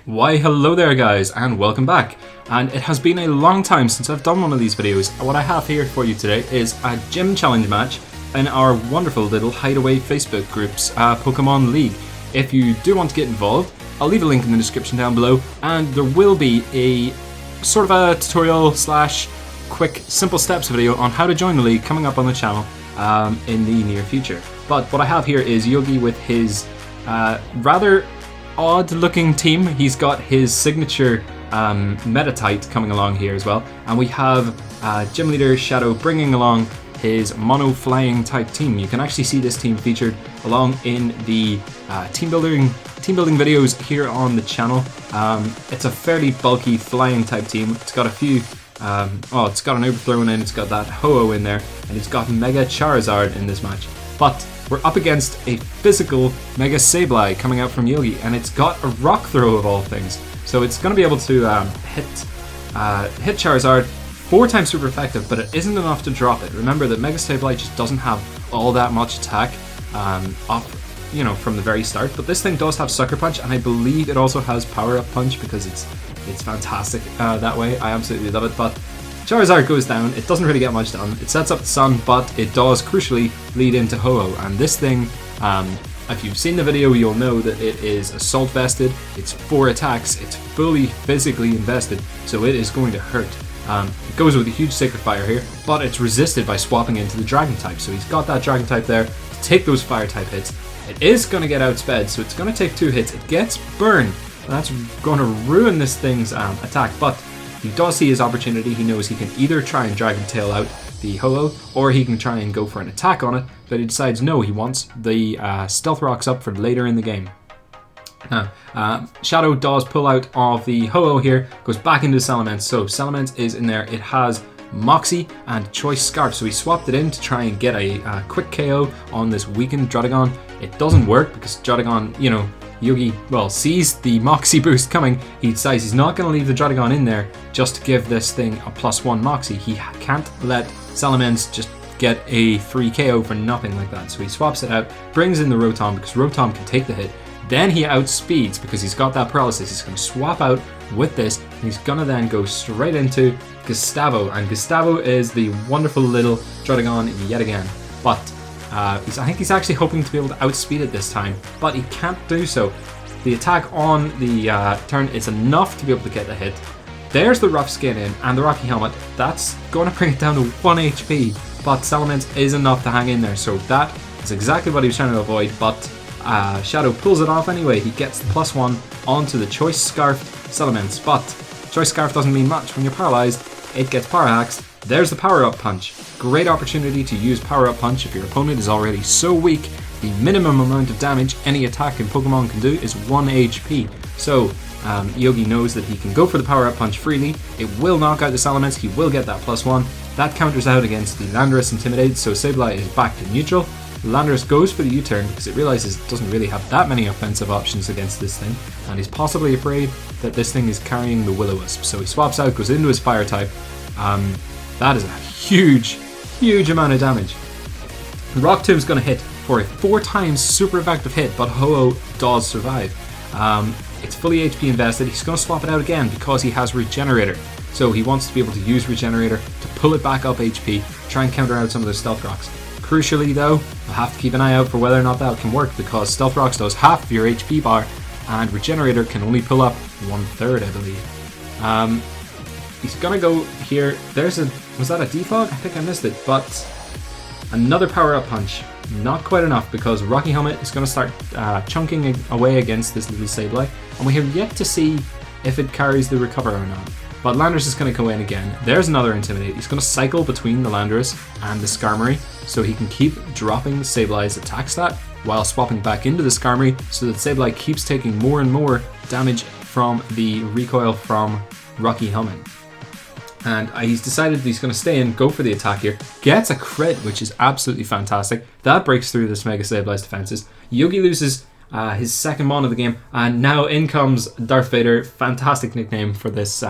Why hello there guys and welcome back, and it has been a long time since I've done one of these videos. What I have here for you today is a gym challenge match in our wonderful little Hideaway Facebook group's Pokemon League. If you do want to get involved, I'll leave a link in the description down below, and there will be a sort of a tutorial slash quick simple steps video on how to join the league coming up on the channel in the near future. But what I have here is Yogi with his rather odd looking team. He's got his signature Metatite coming along here as well, and we have gym leader Shadow bringing along his mono flying type team. You can actually see this team featured along in the team building videos here on the channel. It's a fairly bulky flying type team. It's got a few it's got an overthrow in, it's got that Ho-Oh in there, and it's got Mega Charizard in this match. But we're up against a physical Mega Sableye coming out from Yogi, and it's got a rock throw of all things. So it's going to be able to hit Charizard 4 times super effective, but it isn't enough to drop it. Remember that Mega Sableye just doesn't have all that much attack from the very start, but this thing does have Sucker Punch, and I believe it also has Power Up Punch because it's fantastic that way. I absolutely love it. But Charizard goes down, it doesn't really get much done. It sets up the Sun, but it does crucially lead into Ho-Oh, and this thing, if you've seen the video, you'll know that it is Assault Vested, it's 4 attacks, it's fully physically invested, so it is going to hurt. It goes with a huge Sacred Fire here, but it's resisted by swapping into the Dragon type, so he's got that Dragon type there to take those Fire type hits. It is going to get outsped, so it's going to take 2 hits. It gets burned, and that's going to ruin this thing's attack, but he does see his opportunity. He knows he can either try and Dragon Tail out the Ho-Oh, or he can try and go for an attack on it, but he decides no, he wants the Stealth Rocks up for later in the game. Now, Shadow does pull out of the Ho-Oh here, goes back into Salamence, so Salamence is in there. It has Moxie and Choice Scarf, so he swapped it in to try and get a quick KO on this weakened Druddigon. It doesn't work because Druddigon, Yogi, sees the Moxie boost coming. He decides he's not going to leave the Druddigon in there just to give this thing a +1 Moxie. He can't let Salamence just get a free KO for nothing like that. So he swaps it out, brings in the Rotom because Rotom can take the hit. Then he outspeeds because he's got that paralysis. He's going to swap out with this, and he's going to then go straight into Gustavo. And Gustavo is the wonderful little Druddigon yet again. But I think he's actually hoping to be able to outspeed it this time, but he can't do so. The attack on the turn is enough to be able to get the hit. There's the Rough Skin in, and the Rocky Helmet. That's going to bring it down to 1 HP, but Salamence is enough to hang in there, so that is exactly what he was trying to avoid, but Shadow pulls it off anyway. He gets the +1 onto the Choice Scarf Salamence, but Choice Scarf doesn't mean much. When you're paralyzed, it gets Power Hacks. There's the Power Up Punch. Great opportunity to use Power Up Punch if your opponent is already so weak. The minimum amount of damage any attack in Pokemon can do is 1 HP. So Yogi knows that he can go for the Power Up Punch freely. It will knock out the Salamence. He will get that +1. That counters out against the Landorus Intimidate, so Sableye is back to neutral. Landorus goes for the U-turn because it realizes it doesn't really have that many offensive options against this thing, and he's possibly afraid that this thing is carrying the Will-O-Wisp. So he swaps out, goes into his Fire type. That is a huge amount of damage. Rock Tomb's going to hit for a 4 times super effective hit, but Ho-Oh does survive. It's fully HP invested. He's going to swap it out again because he has Regenerator. So he wants to be able to use Regenerator to pull it back up HP, try and counter out some of the Stealth Rocks. Crucially though, I'll have to keep an eye out for whether or not that can work, because Stealth Rocks does half of your HP bar, and Regenerator can only pull up 1/3, I believe. He's gonna go here. Was that a defog? I think I missed it, but another Power Up Punch. Not quite enough because Rocky Helmet is gonna start chunking away against this little Sableye, and we have yet to see if it carries the Recover or not. But Landorus is going to go in again. There's another Intimidate. He's going to cycle between the Landorus and the Skarmory, so he can keep dropping Sableye's attack stat while swapping back into the Skarmory, so that Sableye keeps taking more and more damage from the recoil from Rocky Helmet. And he's decided that he's going to stay in, go for the attack here. Gets a crit, which is absolutely fantastic. That breaks through this Mega Sableye's defenses. Yogi loses his second mon of the game, and now in comes Darth Vader. Fantastic nickname for this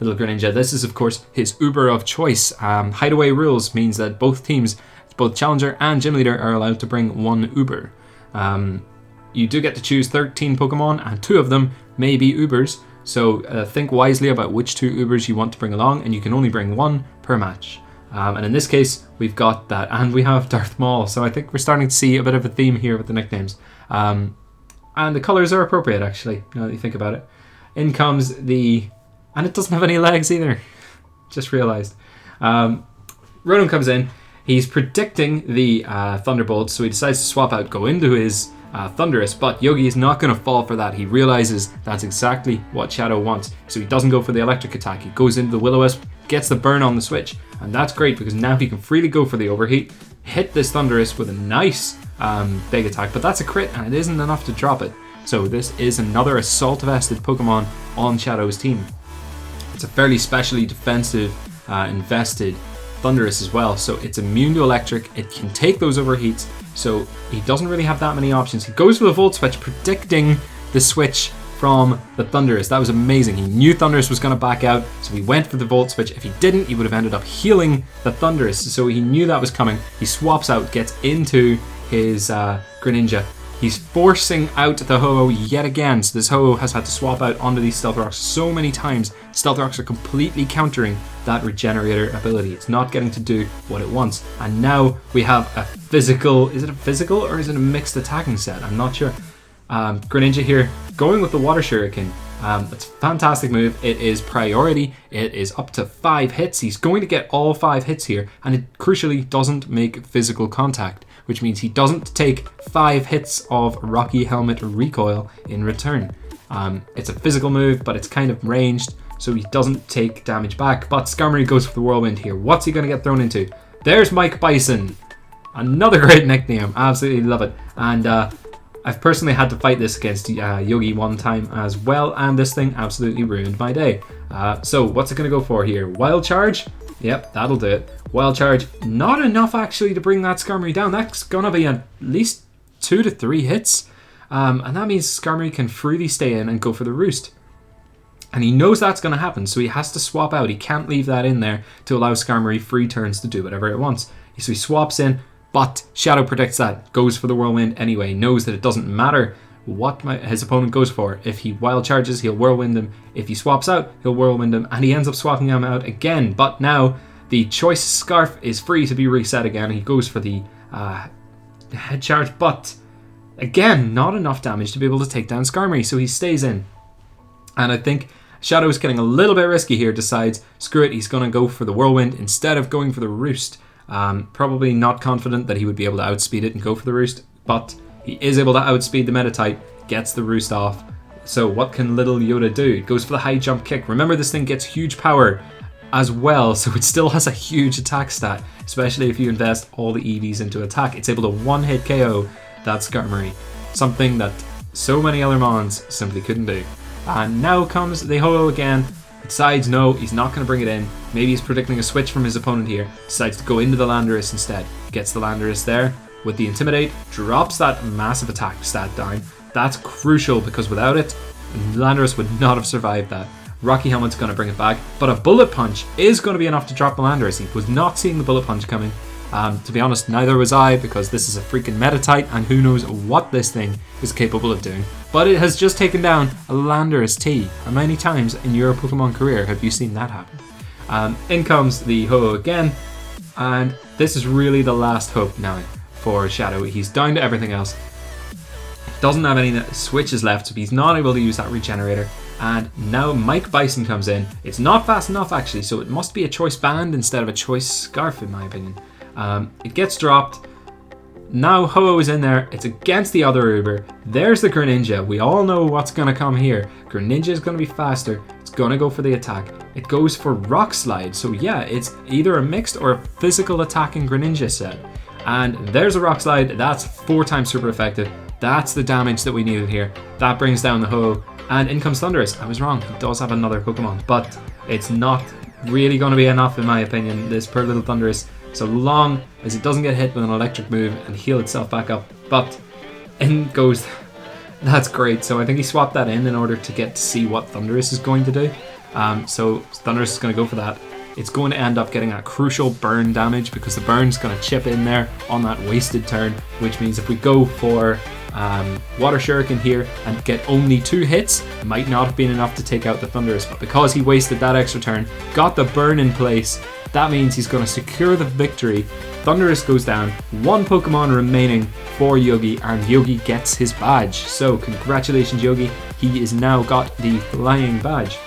little Greninja. This is of course his Uber of choice. Hideaway rules means that both teams, both Challenger and Gym Leader, are allowed to bring 1 Uber. you do get to choose 13 Pokemon, and 2 of them may be Ubers. So think wisely about which 2 Ubers you want to bring along, and you can only bring 1 per match. And in this case, we've got that, and we have Darth Maul. So I think we're starting to see a bit of a theme here with the nicknames. And the colors are appropriate, actually, now that you think about it. In comes the... And it doesn't have any legs either. Just realized. Rotom comes in. He's predicting the Thunderbolt, so he decides to swap out, go into his Thundurus, but Yogi is not going to fall for that. He realizes that's exactly what Shadow wants, so he doesn't go for the electric attack. He goes into the Will-O-Wisp, gets the burn on the switch, and that's great because now he can freely go for the overheat, hit this Thundurus with a nice big attack, but that's a crit and it isn't enough to drop it. So this is another assault vested Pokemon on Shadow's team. It's a fairly specially defensive invested Thundurus as well, so it's immune to electric. It can take those overheats, so he doesn't really have that many options. He goes for the Volt Switch, predicting the switch from the Thundurus. That was amazing. He knew Thundurus was going to back out, so he went for the Volt Switch. If he didn't, he would have ended up healing the Thundurus, so he knew that was coming. He swaps out, gets into his Greninja. He's forcing out the Ho-Oh yet again, so this Ho-Oh has had to swap out onto these Stealth Rocks so many times. Stealth Rocks are completely countering that Regenerator ability. It's not getting to do what it wants. And now we have a physical, is it a physical or is it a mixed attacking set? I'm not sure. Greninja here, going with the Water Shuriken. It's a fantastic move. It is priority. It is up to 5 hits. He's going to get all 5 hits here, and it crucially doesn't make physical contact, which means he doesn't take 5 hits of Rocky Helmet recoil in return. It's a physical move, but it's kind of ranged, so he doesn't take damage back. But Skarmory goes for the Whirlwind here. What's he going to get thrown into? There's Mike Bison. Another great nickname. Absolutely love it. And I've personally had to fight this against Yogi one time as well, and this thing absolutely ruined my day. So what's it going to go for here? Wild Charge? Yep, that'll do it. Wild Charge, not enough actually to bring that Skarmory down. That's going to be at least 2 to 3 hits. And that means Skarmory can freely stay in and go for the Roost. And he knows that's going to happen, so he has to swap out. He can't leave that in there to allow Skarmory free turns to do whatever it wants. So he swaps in, but Shadow predicts that, goes for the Whirlwind anyway, knows that it doesn't matter what his opponent goes for. If he Wild Charges, he'll Whirlwind him. If he swaps out, he'll Whirlwind him, and he ends up swapping him out again. But now the Choice Scarf is free to be reset again. He goes for the Head Charge, but again, not enough damage to be able to take down Skarmory, so he stays in. And I think Shadow's getting a little bit risky here, decides, screw it, he's going to go for the Whirlwind instead of going for the Roost. Probably not confident that he would be able to outspeed it and go for the Roost, but he is able to outspeed the Meditite, gets the Roost off. So what can little Yoda do? It goes for the high jump kick. Remember, this thing gets huge power as well, so it still has a huge attack stat, especially if you invest all the EVs into attack. It's able to one-hit KO that Skarmory, something that so many other Mons simply couldn't do. And now comes the Ho-Oh again. Decides no, he's not going to bring it in. Maybe he's predicting a switch from his opponent here. Decides to go into the Landorus instead. Gets the Landorus there with the Intimidate. Drops that massive attack stat down. That's crucial because without it, Landorus would not have survived that. Rocky Helmet's going to bring it back. But a Bullet Punch is going to be enough to drop the Landorus. He was not seeing the Bullet Punch coming. To be honest, neither was I, because this is a freaking Meditite and who knows what this thing is capable of doing. But it has just taken down a Landorus T. How many times in your Pokemon career have you seen that happen? In comes the Ho-Oh again, and this is really the last hope now for Shadow. He's down to everything else. Doesn't have any switches left, so he's not able to use that Regenerator. And now Mike Bison comes in. It's not fast enough actually, so it must be a Choice Band instead of a Choice Scarf in my opinion. It gets dropped. Now Ho-Oh is in there. It's against the other Uber. There's the Greninja. We all know what's going to come here. Greninja is going to be faster. It's going to go for the attack. It goes for Rock Slide. So yeah, it's either a mixed or a physical attacking Greninja set. And there's a Rock Slide. That's 4 times super effective. That's the damage that we needed here. That brings down the Ho-Oh. And in comes Thundurus. I was wrong. He does have another Pokemon. But it's not really going to be enough in my opinion. This poor little Thundurus. So long as it doesn't get hit with an electric move and heal itself back up. But in goes... That's great. So I think he swapped that in order to get to see what Thundurus is going to do. So Thundurus is going to go for that. It's going to end up getting a crucial burn damage because the burn's going to chip in there on that wasted turn. Which means if we go for Water Shuriken here and get only 2 hits. Might not have been enough to take out the Thundurus, but because he wasted that extra turn, got the burn in place, that means he's going to secure the victory. Thundurus goes down, 1 Pokemon remaining for Yogi, and Yogi gets his badge. So congratulations, Yogi. He is now got the flying badge.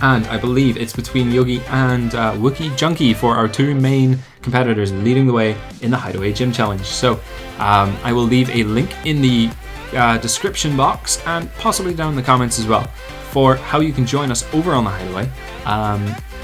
And I believe it's between Yogi and Wookie Junkie for our 2 main competitors leading the way in the Hideaway Gym Challenge. So I will leave a link in the description box and possibly down in the comments as well for how you can join us over on the Hideaway.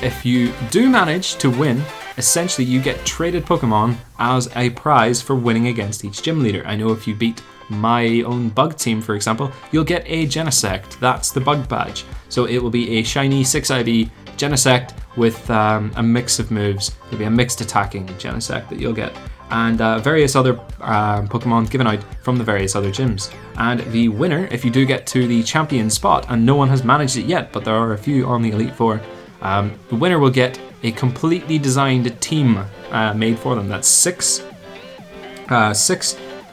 If you do manage to win, essentially you get traded Pokemon as a prize for winning against each gym leader. I know if you beat my own bug team, for example, you'll get a Genesect. That's the bug badge. So it will be a shiny 6IB Genesect with a mix of moves. It'll be a mixed attacking Genesect that you'll get, and various other Pokemon given out from the various other gyms. And the winner, if you do get to the champion spot, and no one has managed it yet, but there are a few on the Elite Four, the winner will get a completely designed team made for them. That's six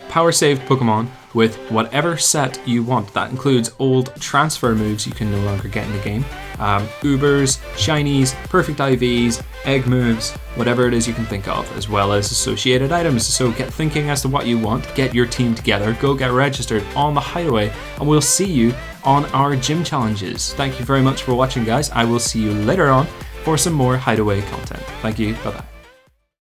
power saved Pokemon with whatever set you want. That includes old transfer moves you can no longer get in the game, Ubers, Shinies, Perfect IVs, Egg moves, whatever it is you can think of, as well as associated items. So get thinking as to what you want, get your team together, go get registered on the Hideaway, and we'll see you on our gym challenges. Thank you very much for watching, guys. I will see you later on for some more Hideaway content. Thank you, bye bye.